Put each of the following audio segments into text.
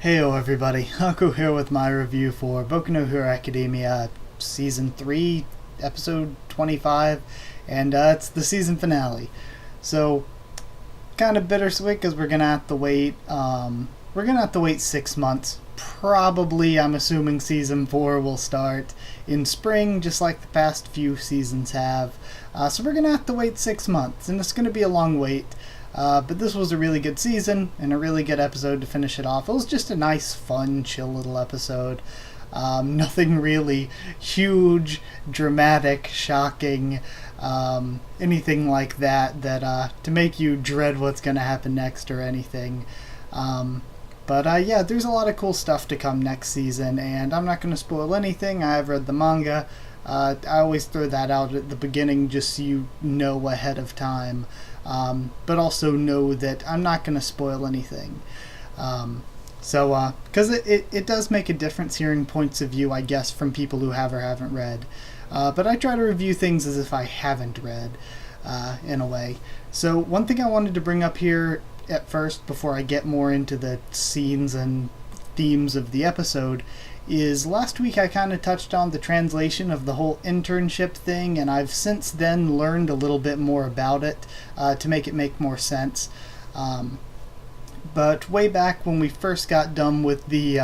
Heyo everybody, Haku here with my review for Boku no Hero Academia Season 3, Episode 25, and it's the season finale. So, kind of bittersweet because we're gonna have to wait, 6 months. Probably, I'm assuming Season 4 will start in spring, just like the past few seasons have. So we're gonna have to wait 6 months, and it's gonna be a long wait. But this was a really good season and a really good episode to finish it off. It was just a nice, fun, chill little episode. Nothing really huge, dramatic, shocking, anything like that to make you dread what's going to happen next or anything. But yeah, there's a lot of cool stuff to come next season, and I'm not going to spoil anything. I've read the manga. I always throw that out at the beginning just so you know ahead of time. But also know that I'm not going to spoil anything. Because it does make a difference hearing points of view, I guess, from people who have or haven't read. But I try to review things as if I haven't read, in a way. So one thing I wanted to bring up here at first, before I get more into the scenes and themes of the episode, is last week I kind of touched on the translation of the whole internship thing, and I've since then learned a little bit more about it to make it make more sense. But way back when we first got done with the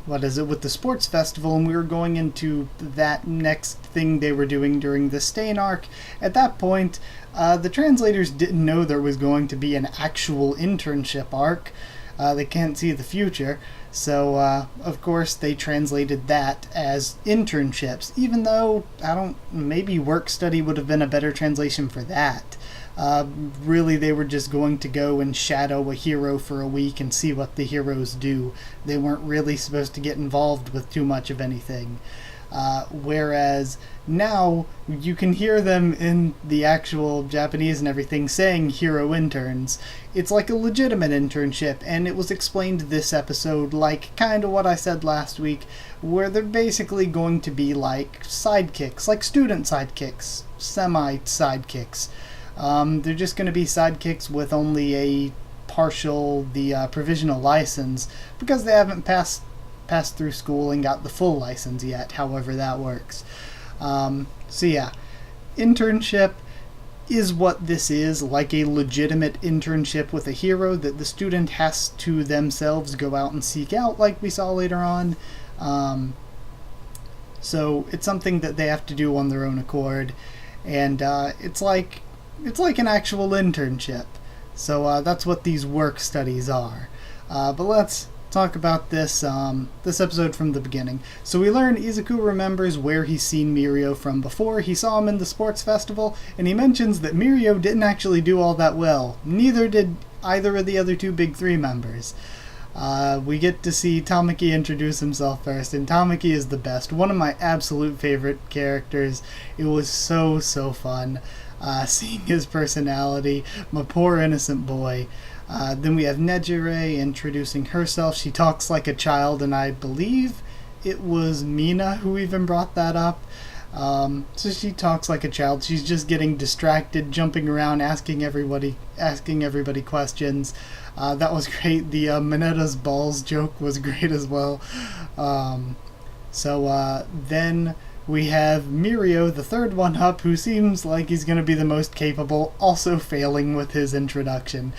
with the sports festival, and we were going into that next thing they were doing during the Stain arc, at that point the translators didn't know there was going to be an actual internship arc. They can't see the future. So, of course, they translated that as internships, even though, maybe work study would have been a better translation for that. Really, they were just going to go and shadow a hero for a week and see what the heroes do. They weren't really supposed to get involved with too much of anything. Whereas now you can hear them in the actual Japanese and everything saying hero interns. It's like a legitimate internship, and it was explained this episode like kind of what I said last week, where they're basically going to be like sidekicks, like student sidekicks, semi-sidekicks. They're just going to be sidekicks with only a provisional license, because they haven't passed through school and got the full license yet, however that works. So yeah, internship is what this is, like a legitimate internship with a hero that the student has to themselves go out and seek out, like we saw later on. So it's something that they have to do on their own accord, and it's like an actual internship. So that's what these work studies are. But let's talk about this episode from the beginning. So we learn Izuku remembers where he's seen Mirio from before. He saw him in the sports festival, and he mentions that Mirio didn't actually do all that well. Neither did either of the other two Big Three members. We get to see Tamaki introduce himself first, and Tamaki is the best. One of my absolute favorite characters. It was so fun seeing his personality. My poor innocent boy. Then we have Nejire introducing herself. She talks like a child, and I believe it was Mina who even brought that up. So she talks like a child. She's just getting distracted, jumping around, asking everybody questions. That was great. The Mineta's balls joke was great as well. Then we have Mirio, the third one up, who seems like he's going to be the most capable, also failing with his introduction.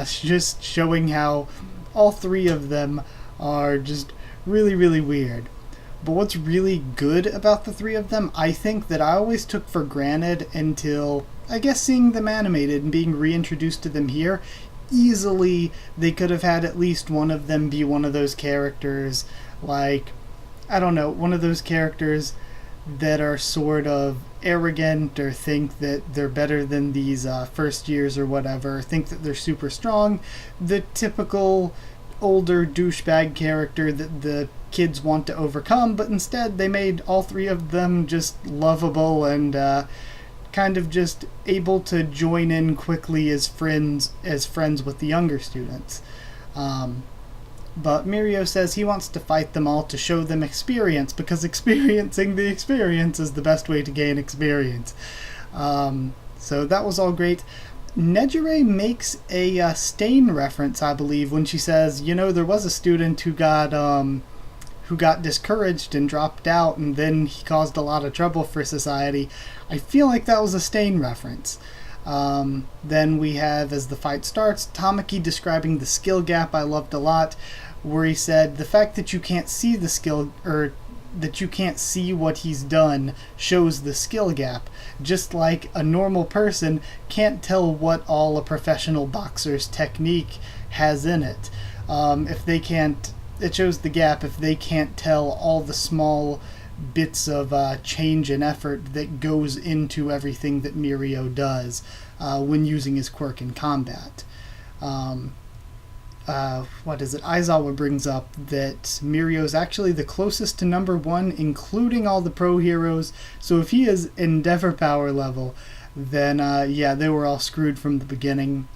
Just showing how all three of them are just really weird. But what's really good about the three of them, I think, that I always took for granted until, I guess, seeing them animated and being reintroduced to them here, easily they could have had at least one of them be one of those characters, like, one of those characters that are sort of arrogant or think that they're better than these first years or whatever, think that they're super strong. The typical older douchebag character that the kids want to overcome, but instead they made all three of them just lovable and kind of just able to join in quickly as friends with the younger students. But Mirio says he wants to fight them all to show them experience, because experiencing the experience is the best way to gain experience. So that was all great. Nejire makes a Stain reference, I believe, when she says, there was a student who got discouraged and dropped out, and then he caused a lot of trouble for society. I feel like that was a Stain reference. Then we have, as the fight starts, Tamaki describing the skill gap I loved a lot, where he said, the fact that you can't see the skill, or that you can't see what he's done, shows the skill gap. Just like a normal person can't tell what all a professional boxer's technique has in it. If they can't, it shows the gap if they can't tell all the small bits of change and effort that goes into everything that Mirio does when using his quirk in combat. Aizawa brings up that Mirio is actually the closest to number 1, including all the pro heroes. So if he is Endeavor power level, then they were all screwed from the beginning.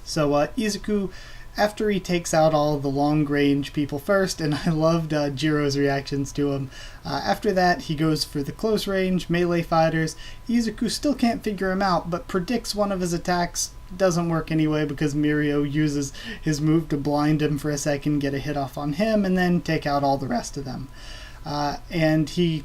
So Izuku, after he takes out all the long-range people first, and I loved Jiro's reactions to him, after that he goes for the close-range melee fighters. Izuku still can't figure him out, but predicts one of his attacks. Doesn't work anyway because Mirio uses his move to blind him for a second, get a hit off on him, and then take out all the rest of them. And he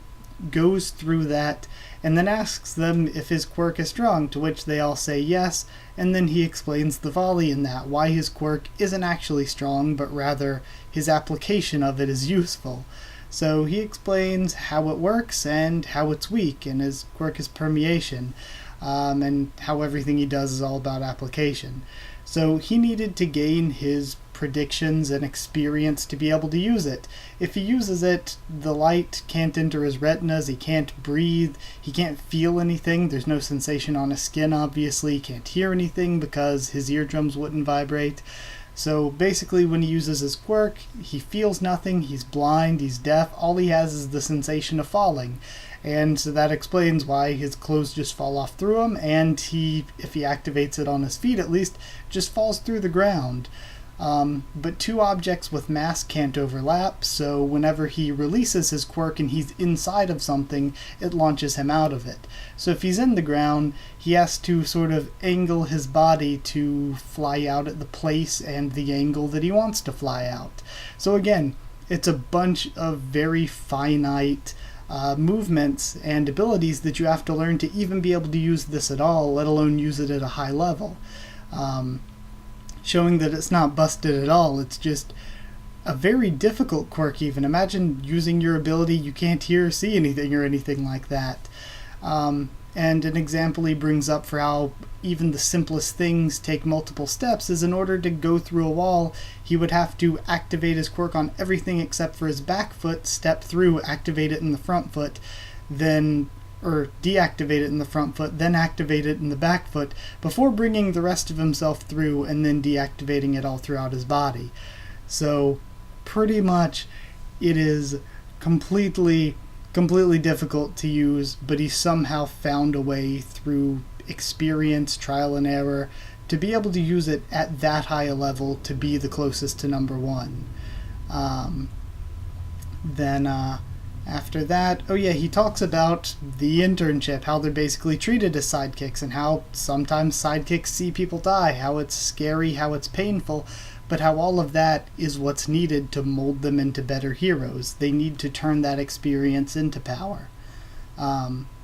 goes through that and then asks them if his quirk is strong, to which they all say yes, and then he explains the volley in that, why his quirk isn't actually strong, but rather his application of it is useful. So he explains how it works and how it's weak, and his quirk is permeation, and how everything he does is all about application. So he needed to gain his predictions and experience to be able to use it. If he uses it, the light can't enter his retinas, he can't breathe, he can't feel anything, there's no sensation on his skin obviously, he can't hear anything because his eardrums wouldn't vibrate. So basically when he uses his quirk, he feels nothing, he's blind, he's deaf, all he has is the sensation of falling. And so that explains why his clothes just fall off through him, and he, if he activates it on his feet at least, just falls through the ground. But two objects with mass can't overlap, so whenever he releases his quirk and he's inside of something, it launches him out of it. So if he's in the ground, he has to sort of angle his body to fly out at the place and the angle that he wants to fly out. So again, it's a bunch of very finite movements and abilities that you have to learn to even be able to use this at all, let alone use it at a high level. Showing that it's not busted at all, it's just a very difficult quirk even. Imagine using your ability, you can't hear or see anything or anything like that. And an example he brings up for how even the simplest things take multiple steps is in order to go through a wall, he would have to activate his quirk on everything except for his back foot, step through, activate it in the front foot, then or deactivate it in the front foot, then activate it in the back foot, before bringing the rest of himself through and then deactivating it all throughout his body. So pretty much it is completely difficult to use, but he somehow found a way through experience, trial and error, to be able to use it at that high a level to be the closest to number 1. After that, he talks about the internship, how they're basically treated as sidekicks, and how sometimes sidekicks see people die, how it's scary, how it's painful, but how all of that is what's needed to mold them into better heroes. They need to turn that experience into power.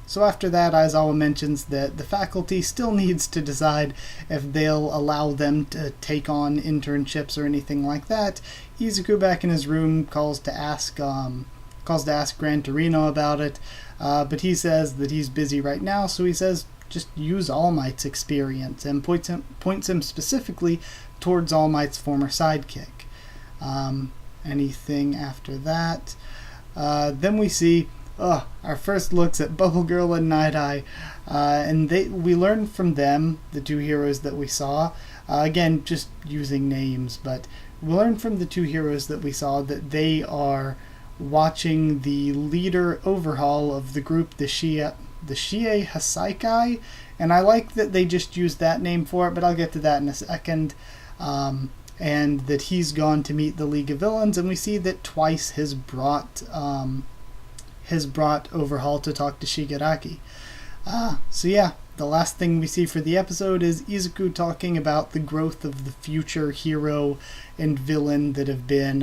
So after that, Aizawa mentions that the faculty still needs to decide if they'll allow them to take on internships or anything like that. Izuku, back in his room, calls to ask Gran Torino about it, but he says that he's busy right now, so he says just use All Might's experience, and points him specifically towards All Might's former sidekick. Anything after that? Then we see our first looks at Bubble Girl and Night Eye, and we learn from them, the two heroes that we saw, again just using names, but we learn from the two heroes that we saw that they are watching the leader overhaul of the group, the Shie Hasaikai, and I like that they just used that name for it, but I'll get to that in a second. And that he's gone to meet the League of Villains, and we see that twice has brought Overhaul to talk to Shigaraki. the last thing we see for the episode is Izuku talking about the growth of the future hero and villain that have been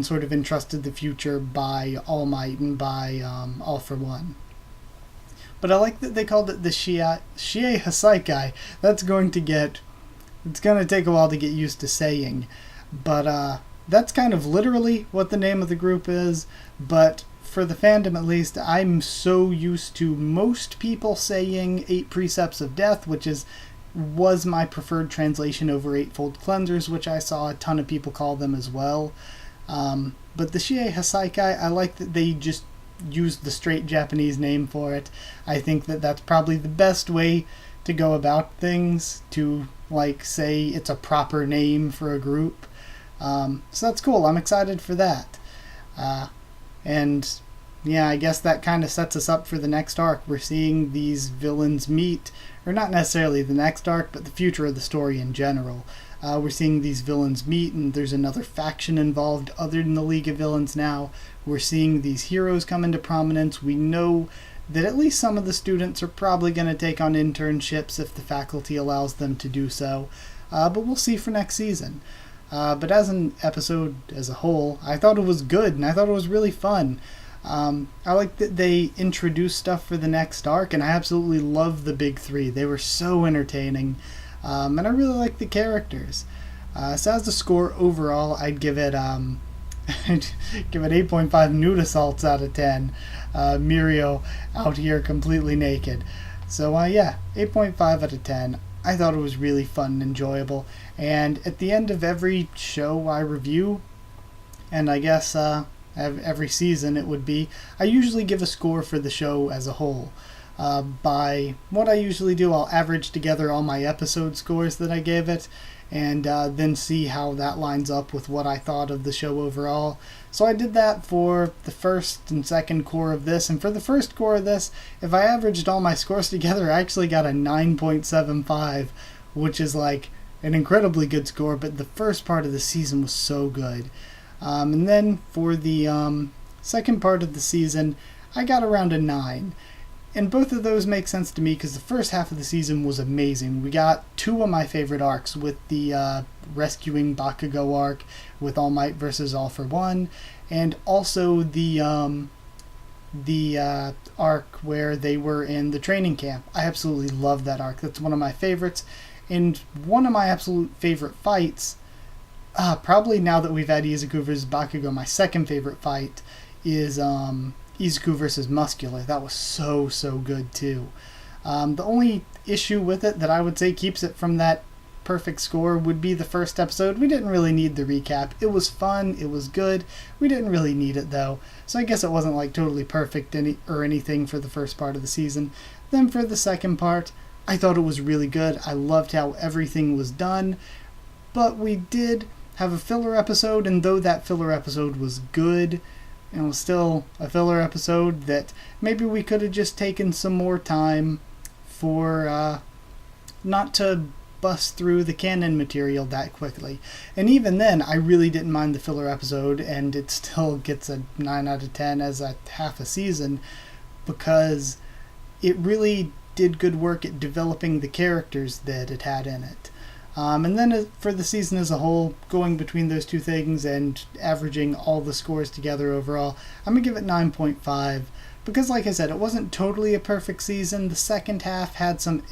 sort of entrusted the future by All Might and by All for One. But I like that they called it the Shie Hasaikai. It's going to take a while to get used to saying. But that's kind of literally what the name of the group is. But for the fandom at least, I'm so used to most people saying 8 Precepts of Death, which was my preferred translation over Eightfold Cleansers, which I saw a ton of people call them as well. But the Shie Hasaikai, I like that they just used the straight Japanese name for it. I think that that's probably the best way to go about things, to say it's a proper name for a group. So that's cool. I'm excited for that. And yeah, I guess that kind of sets us up for the next arc. We're seeing these villains meet, or not necessarily the next arc, but the future of the story in general. We're seeing these villains meet, and there's another faction involved other than the League of Villains now. We're seeing these heroes come into prominence. We know that at least some of the students are probably going to take on internships if the faculty allows them to do so. But we'll see for next season. But as an episode as a whole, I thought it was good, and I thought it was really fun. I like that they introduced stuff for the next arc, and I absolutely love the big 3. They were so entertaining. And I really like the characters. So as a score overall, I'd give it 8.5 nude assaults out of 10. Mirio out here completely naked. So yeah, 8.5 out of 10. I thought it was really fun and enjoyable. And at the end of every show I review, and I guess every season it would be, I usually give a score for the show as a whole. By what I usually do, I'll average together all my episode scores that I gave it, and then see how that lines up with what I thought of the show overall. So I did that for the first and second core of this, and for the first core of this, if I averaged all my scores together, I actually got a 9.75, which is an incredibly good score, but the first part of the season was so good. And then for the second part of the season, I got around a 9. And both of those make sense to me because the first half of the season was amazing. We got 2 of my favorite arcs, with the rescuing Bakugo arc with All Might versus All for One, and also the arc where they were in the training camp. I absolutely love that arc. That's one of my favorites. And one of my absolute favorite fights, probably now that we've had Izuku versus Bakugo, my second favorite fight is Izuku versus Muscular. That was so good too. The only issue with it that I would say keeps it from that perfect score would be the first episode. We didn't really need the recap. It was fun, it was good. We didn't really need it though. So I guess it wasn't totally perfect or anything for the first part of the season. Then for the second part, I thought it was really good. I loved how everything was done. But we did have a filler episode, and though that filler episode was good, it was still a filler episode that maybe we could have just taken some more time for not to bust through the canon material that quickly. And even then, I really didn't mind the filler episode, and it still gets a 9 out of 10 as a half a season, because it really did good work at developing the characters that it had in it. And then for the season as a whole, going between those two things and averaging all the scores together overall, I'm going to give it 9.5. Because like I said, it wasn't totally a perfect season. The second half had some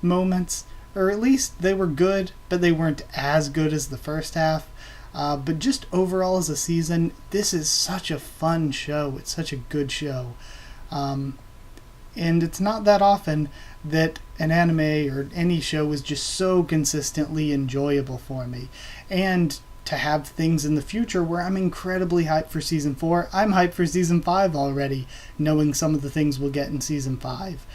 moments, or at least they were good, but they weren't as good as the first half. But just overall as a season, this is such a fun show. It's such a good show. And it's not that often that an anime or any show is just so consistently enjoyable for me. And to have things in the future where I'm incredibly hyped for Season 4. I'm hyped for Season 5 already, knowing some of the things we'll get in Season 5.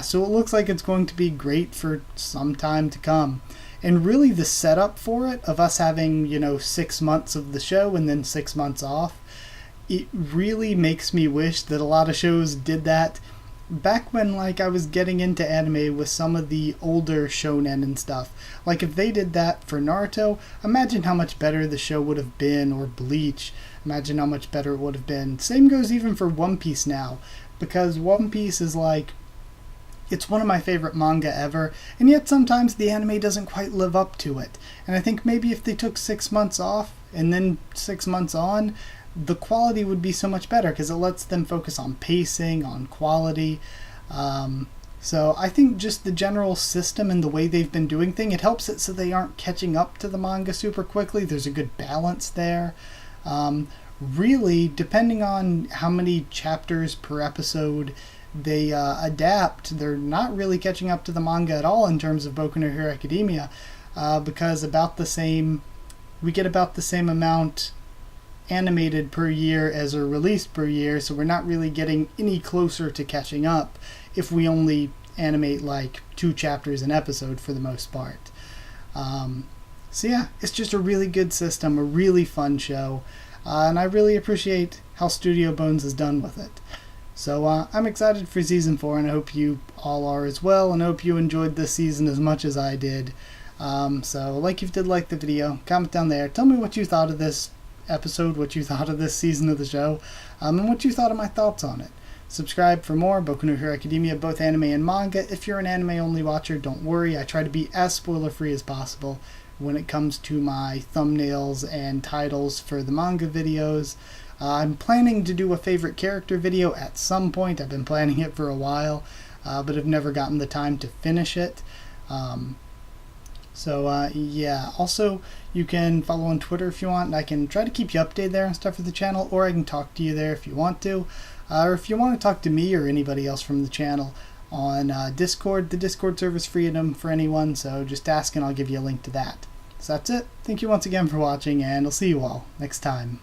So it looks like it's going to be great for some time to come. And really the setup for it, of us having, 6 months of the show and then 6 months off, it really makes me wish that a lot of shows did that back when I was getting into anime with some of the older shonen and stuff. If they did that for Naruto, imagine how much better the show would have been, or Bleach. Imagine how much better it would have been. Same goes even for One Piece now, because One Piece is It's one of my favorite manga ever, and yet sometimes the anime doesn't quite live up to it. And I think maybe if they took 6 months off and then 6 months on, the quality would be so much better because it lets them focus on pacing, on quality. So I think just the general system and the way they've been doing things, it helps it so they aren't catching up to the manga super quickly. There's a good balance there. Really, depending on how many chapters per episode they adapt, they're not really catching up to the manga at all in terms of Boku no Hero Academia, because we get about the same amount animated per year as are released per year, so we're not really getting any closer to catching up if we only animate like 2 chapters an episode for the most part. So yeah, it's just a really good system, a really fun show, and I really appreciate how Studio Bones has done with it. So I'm excited for Season 4, and I hope you all are as well, and I hope you enjoyed this season as much as I did. So if you did like the video, comment down there. Tell me what you thought of this episode, what you thought of this season of the show, and what you thought of my thoughts on it. Subscribe for more Boku no Hero Academia, both anime and manga. If you're an anime-only watcher, don't worry. I try to be as spoiler-free as possible when it comes to my thumbnails and titles for the manga videos. I'm planning to do a favorite character video at some point. I've been planning it for a while, but I've never gotten the time to finish it. Yeah. Also, you can follow on Twitter if you want. I can try to keep you updated there and stuff for the channel, or I can talk to you there if you want to. Or if you want to talk to me or anybody else from the channel on Discord, the Discord server's free for anyone, so just ask and I'll give you a link to that. So that's it. Thank you once again for watching, and I'll see you all next time.